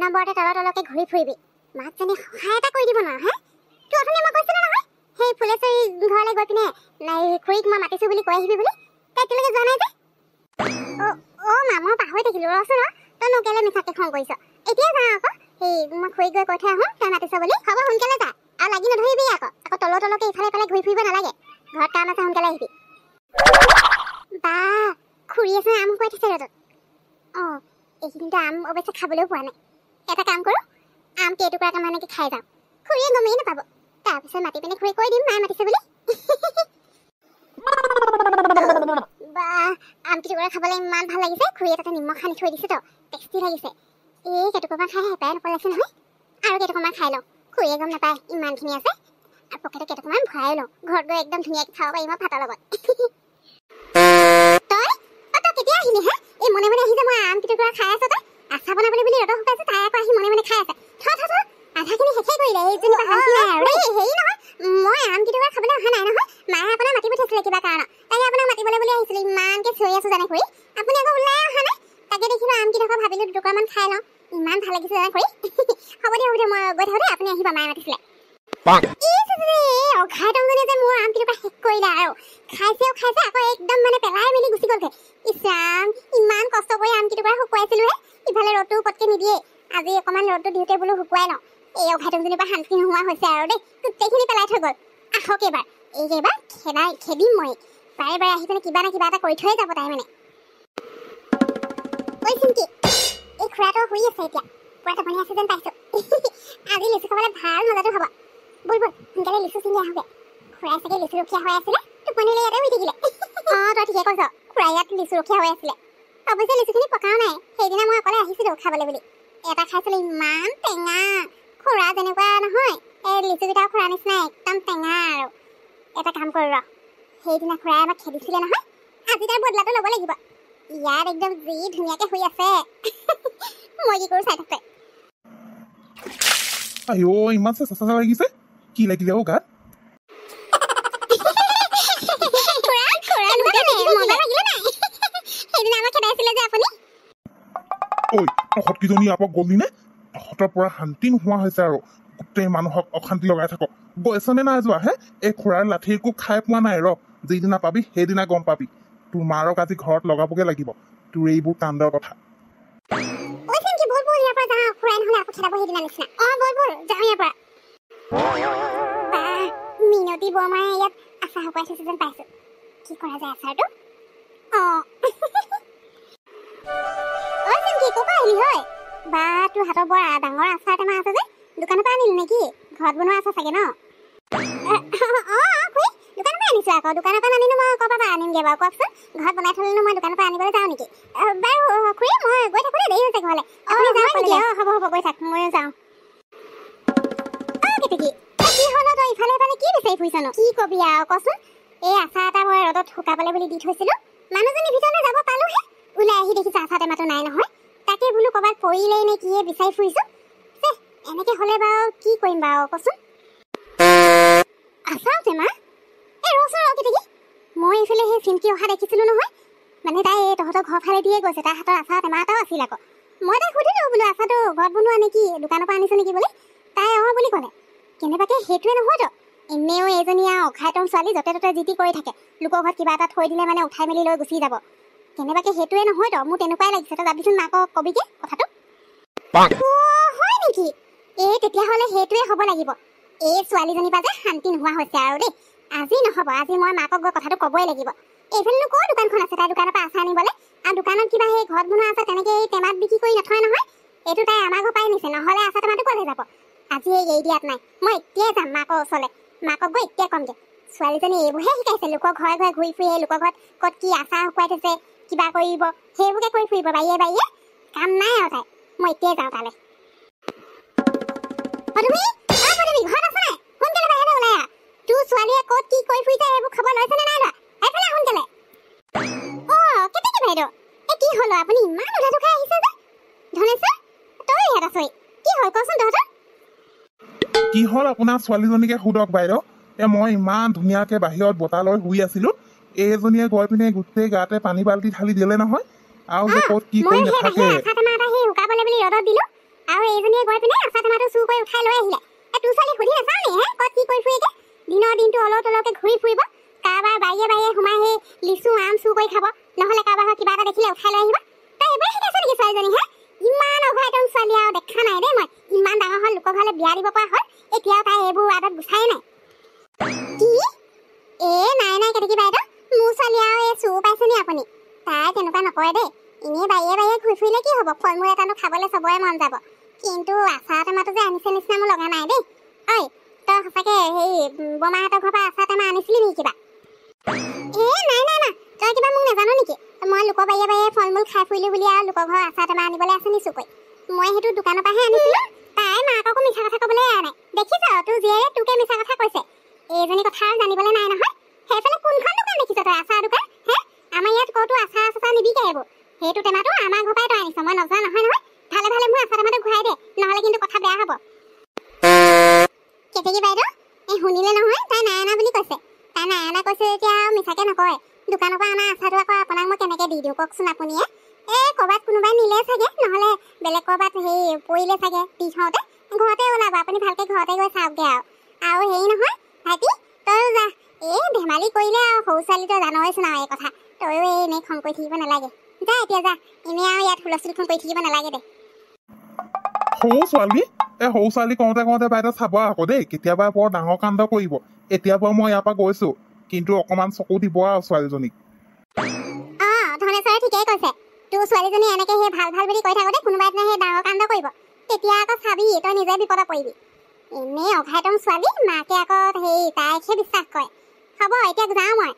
অনবৰতে তলকে ঘূৰি ফুৰিবি মাক জানি সহায় এটা কৰি দিব না হে তো অথনি মই কৈছিলো নহয় সেই ফুলেশ্বৰী ঘৰলৈ গৈ পিনে খুৰীক মই মাতিছো বুলি কৈ আহিবি বুলি তাই এতিয়ালৈকে যোৱা নাই যে মা মই পাহৰি থাকিলো ৰচোন তইনো কেলে মিছাকে খং কৰিছ এতিয়া যা আকৌ সেই মই খুৰীক গৈ কৈ থৈ আহোঁ তই মাতিছ বুলি হ'ব সোনকালে যা আৰু লাগি নধৰিবি আকৌ তলকে ইফালে ঘূৰি ফুৰিব নালাগে ঘৰত কাম আছে সোনকালে আহিবি বা খুৰী আছে আম খুৱাই থৈছে ৰ'দত এইখিনিতো আম অৱশ্যে খাবলৈও পোৱা নাই এটা কাম কৰোঁ আম কেইটুকুৰাকে মানে খাই যাওঁ খুৰীয়ে গমেই নাপাব তাৰপিছত মাতি পিনে খুৰী কৈ দিম মায়ে মাতিছে বুলি বা আম কেইটুকুৰা খাবলৈ ইমান ভাল লাগিছে খুৰীয়ে তাতে নিমখ সানি থৈ দিছে তো টেষ্টি লাগিছে এই কেইটুকুৰামান খাই হেঁপাই নপলাইছে নহয় আৰু কেইটুকুৰামান খাই লওঁ খুৰীয়ে গম নাপায় ইমানখিনি আছে আৰু পকেটত কেইটুকুৰামান ভৰাই লওঁ ঘৰত গৈ একদম ধুনীয়াকৈ খাব পাৰিম ভাতৰ লগত তই কেতিয়া আহিলি হে এই মনে মনে আহি যে মই আম কেইটুকুৰা খাই আছ তই আচাৰ বনাবলৈ বুলি ৰ'দত শুকাইছে তাই আকৌ আহি মনে মনে খাই আছে আধাখিনি শেষেই কৰিলে এই যেনিবা শান্তি নাই আৰু হেৰি নহয় মই আম কেইটুকুৰা খাবলৈ অহা নাই নহয় মায়ে আপোনাক মাতি পঠিয়াইছিলে কিবা কাৰণত তাকে আপোনাক মাতিবলৈ বুলি আহিছিলে ইমানকৈ চিঞৰি আছো জানে খুৰী আপুনি আকৌ ওলাই অহা নাই তাকে দেখিলোঁ আম কেইটুকুৰা ভাবিলোঁ দুটুকুৰামান খাই লওঁ ইমান ভাল লাগিছে জানে খুৰী হ'ব দিয়ক মই গৈ থাকোঁ দেই আপুনি আহিব মায়ে মাতিছিলে অঘাইটংজনীয়ে যে মোৰ আম কেইটুকুৰা শেষ কৰিলে আৰু খাইছে আকৌ একদম মানে পেলাই মেলি গুচি গ'লগৈ ইছ ৰাম ইমান কষ্ট কৰি আম কেইটুকুৰা শুকুৱাইছিলোহে ইফালে ৰ'দটো পটকৈ নিদিয়ে আজি অকণমান ৰ'দটো দিওঁতে বোলো শুকুৱাই লওঁ এই অঘাইটংজনীৰ পৰা শান্তি নোহোৱা হৈছে আৰু দেই গোটেইখিনি পেলাই থৈ গ'ল আহক এইবাৰ খেদিম মই বাৰে আহি পিনে কিবা না কিবা এটা কৰি থৈয়ে যাব তাই মানে ঐ চিন্তি এই খুৰাটো শুই আছে এতিয়া পুৰা টোপনি আছে যেন পাইছোঁ আজি লিচু খাবলৈ ভাল মজাটো হ'ব বল সোনকালে লিচু চিঙি আহোগে খুৰাই চাগে লিচু ৰখীয়া হৈ আছিলে টোপনিলে ইয়াতে শুই থাকিলে তই ঠিকে কৈছ খুৰাই ইয়াত লিচু ৰখীয়া হৈ আছিলে অৱশ্যে লিচুখিনি পকাও নাই সেইদিনা মই অকলে আহিছিলোঁ খাবলৈ বুলি এটা খাইছিলোঁ ইমান টেঙা খুৰা যেনেকুৱা নহয় এই লিচুকেইটাও খুৰা নিচিনা একদম টেঙা আৰু এটা কাম কৰোঁ ৰ সেইদিনা খুৰাই আমাক খেদিছিলে নহয় আজি তাৰ বদলাটো ল'ব লাগিব ইয়াত একদম যি ধুনীয়াকৈ শুই আছে মই কি কৰোঁ চাই থাকে ইমান চেঁচা লাগিছে কি লাগিলে গাত সৎকেইজনী আপক গলি নে তহঁতৰ পৰা শান্তি নোহোৱা হৈছে আৰু গোটেই মানুহক অশান্তি লগাই থাকক গৈছনে নাই যোৱা হে এই খুৰাৰ লাঠি একো খাই পোৱা নাই ৰ যিদিনা পাবি সেইদিনা গম পাবি তোৰ মাৰক আজি ঘৰত লগাবগে লাগিব তোৰ এইবোৰ কাণ্ডৰ কথা মিনতি বৰমায়ে ইয়াত আচাৰ শুকুৱাই থৈছে যেন পাইছোঁ কি কৰা যায় আচাৰটো বা তোৰ হাতৰ বৰ ডাঙৰ আচাৰ টেমা আছে যে দোকানৰ পৰা আনিলো নেকি ঘৰত বনোৱা আছে চাগে ন দোকানৰ পৰা আনিছোঁ আকৌ দোকানৰ পৰা আনিনো মই ক'ৰ পৰা আনিমগৈ বাৰু কওকচোন ঘৰত বনাই থ'লেনো মই দোকানৰ পৰা আনিবলৈ যাওঁ নেকি বাৰু খুৰী মই গৈ থাকোঁ দেৰি হৈছে ঘৰলৈ হ'ব গৈ থাক ময়ো যাওঁ কেতেকী কি হ'ল তই ইফালে কি বিচাৰি ফুৰিছনো কি কবি আৰু কচোন এই আচাৰ এটা মই ৰ'দত শুকাবলৈ বুলি দি থৈছিলোঁ মানুহজনী ভিতৰলৈ যাব পালোহে ওলাই আহি দেখিছোঁ আচাৰ টেমাটো নাই নহয় তাকে বোলো ক'ৰবাত পৰিলেই নে কিয়ে বিচাৰি ফুৰিছোঁ এনেকৈ হ'লে বাৰু কি কৰিম বাৰু কচোন আচাৰ টেমা এই ৰচোন কেতেকী মই এইফালে সেই চিমকি অহা দেখিছিলোঁ নহয় মানে তাই তহঁতৰ ঘৰ ফালে দিয়ে গৈছে তাৰ হাতৰ আচাৰ টেমা এটাও আছিল আকৌ মই তাইক সুধিলোঁ বোলো আচাৰটো ঘৰত বনোৱা নেকি দোকানৰ পৰা আনিছোঁ নেকি বুলি তাই বুলি ক'লে কেনেবাকৈ সেইটোৱে নহয়তো এনেও এজনী আৰু অঘাইটং ছোৱালী য'তে ত'তে যি টি কৰি থাকে লোকৰ ঘৰত কিবা এটা থৈ দিলে মানে উঠাই মেলি লৈ গুচি যাব কেনেবাকৈ সেইটোৱে নহয়তো মোৰ তেনেকুৱাই লাগিছে তই যাবিচোন মাকক কবিগে কথাটো হয় নেকি তেতিয়াহ'লে সেইটোৱে হ'ব লাগিব এই ছোৱালীজনীৰ পৰা যে শান্তি নোহোৱা হৈছে আৰু দেই আজি নহ'ব আজি মই মাকক গৈ কথাটো ক'বই লাগিব এইফালেনো ক'ৰ দোকানখন আছে তাই দোকানৰ পৰা আচাৰ আনিবলৈ আৰু দোকানত কিবা সেই ঘৰত বনোৱা আছে তেনেকৈ এই টেমাত বিক্ৰী কৰি নথয় নহয় এইটো তাই আমাৰ ঘৰ পাই নিছে নহ'লে আচাৰ টেমাটো ক'লৈ যাব আজি এই দিয়াত নাই মই এতিয়াই যাম মাকৰ ওচৰলৈ মাকক গৈ এতিয়া ক'মগৈ ছোৱালীজনী এইবোৰহে শিকাইছে লোকৰ ঘৰে ঘূৰি ফুৰি লোকৰ ঘৰত ক'ত কি আচাৰ শুকুৱাই থৈছে কিবা কৰিব সেইবোৰকে কৰি ফুৰিব বাৰীয়ে কাম নাই আৰু তাই মই এতিয়াই যাওঁ তালৈ তুমি ঘৰত আছা নাই সোনকালে বাহিৰলৈ ওলাই আহ তোৰ ছোৱালীয়ে ক'ত কি কৰি ফুৰিছে এইবোৰ খবৰ লৈছেনে নাই লোৱা এইফালে সোনকালে কেতেকী বাইদেউ কি হ'ল আপুনি ইমান উধাটো খাই আহিছে যে ধনেশ্বৰ তই ইয়াত আছই কি হ'ল কচোন তহঁতৰ কি হ'ল আপোনাৰ ছোৱালীজনীকে সোধক বাইদেউ মই ইমান ধুনীয়াকৈ বাহিৰত বতাহ লৈ শুই আছিলোঁ এইজনীয়ে গৈ পিনে গোটেই গাতে পানী বাল্টি ঢালি দিলে নহয় আৰু যে ক'ত কি কৰি নাথাকে আৰু এইজনীয়ে গৈ পিনে আচাৰ টেমাটো চুৰ কৰি উঠাই লৈ আহিলে। তোৰ ছোৱালী সুধি নাচাও নি হে ক'ত কি কৰি ফুৰিগে? দিনৰ দিনটো অলপ অলপকে ঘূৰি ফুৰিব, কাৰোবাৰ বাৰীয়ে বাৰীয়ে সোমাই সেই লিচু আম চুৰ কৰি খাব, নহ'লে কাৰোবাৰ কিবা এটা দেখিলে উঠাই লৈ আহিব। তই এইবাৰ শিকাইছ নেকি ছোৱালীজনী হে? ইমান অঘাইতং ছোৱালী আৰু দেখা নাই দেই মই। ইমান ডাঙৰ হ'ল, লোকৰ ঘৰলৈ বিয়া দিব পৰা হ'ল, এতিয়াও তাই এইবোৰ আদত গুচাই নাই। কি নাই কেতেকী বাইদেউ, মোৰ ছোৱালী আৰু এই চুৰ পাইছে নি আপুনি? তাই তেনেকুৱা নকৰে দেই। এনেই বাৰীয়ে বাৰীয়ে ঘূৰি ফুৰিলে কি হ'ব, ফল মূল এটানো খাবলৈ চবৰে মন যাব। কিন্তু আচাৰ টেমাটো যে আনিছে নিচিনা মোৰ লগা নাই দেই। ঐ তই সঁচাকে সেই বৰমাহঁতৰ ঘৰৰ পৰা আচাৰ টেমা আনিছিলি নেকি কিবা? নাই তই কিবা মোক নাজানো নেকি? মই লোকৰ বাৰীয়ে বাৰীয়ে ফল মূল খাই ফুৰিলো বুলি আৰু লোকৰ ঘৰৰ আচাৰ টেমা আনিবলৈ আছে নি চুকৈ? মই সেইটো দোকানৰ পৰাহে আনিছিলো। তাই মাককো মিছা কথা ক'বলৈ এৰা নাই। দেখিছ তোৰ জীয়েৰে তোকে মিছা কথা কৈছে। এইজনী কথা আৰু জানিবলৈ নাই নহয়। সেইফালে কোনখন দোকান দেখিছ তই আচাৰ দোকান হে? আমাৰ ইয়াত ক'তো আচাৰ চাচাৰ নিবিকে এইবোৰ। সেইটো টেমাটো আমাৰ ঘৰৰ পৰাই তই আনিছ, মই নজনা নহয় নহয়। ভালে ভালে মোৰ আচাৰ টেমাটো ঘূৰাই দে, নহ'লে কিন্তু কথা বেয়া হ'ব। কেতেকী বাইদেউ শুনিলে নহয়, তাই নাই অনা বুলি কৈছে। তাই নাই অনা কৈছে যেতিয়া আৰু মিছাকে নকয়। দোকানৰ পৰা অনা আচাৰটো আকৌ আপোনাক মই কেনেকৈ দি দিওঁ কওকচোন আপুনিয়ে? ক'ৰবাত কোনোবাই নিলে চাগে, নহ'লে বেলেগ ক'ৰবাত হেৰি পৰিলে চাগে দি থওঁতে। ঘৰতে ওলাব, আপুনি ভালকৈ ঘৰতে গৈ চাওকগৈ আৰু হেৰি নহয় ভাইটি, তইও যা। ধেমালি কৰিলে আৰু সৰু ছোৱালী তই জানইচোন আৰু এই কথা। তইও এনেই খং কৰি থাকিব নালাগে। যা এতিয়া যা, এনেই আৰু ইয়াত হুলস্থুল কৰি থাকিব নালাগে দে। সৰু ছোৱালী সৰু ছোৱালী কওঁতে কওঁতে বাইদেউ চাব আকৌ দেই, কেতিয়াবা বৰ ডাঙৰ কাণ্ড কৰিব। এতিয়া বাৰু মই ইয়াৰ পৰা গৈছো, কিন্তু অকণমান চকু দিব আৰু ছোৱালীজনীক। ধনেশ্বৰে ঠিকেই কৈছে। তোৰ ছোৱালীজনী এনেকে সেই ভাল ভাল বুলি কৈ থাকোতে কোনোবাই দিনা সেই ডাঙৰ কাণ্ড কৰিব, তেতিয়া আকৌ চাবি তই নিজে বিপদত পৰিবি। এনেই অঘাইতং ছোৱালী, মাকে আকৌ সেই তাইকহে বিশ্বাস কৰে। হ'ব এতিয়া যাওঁ মই।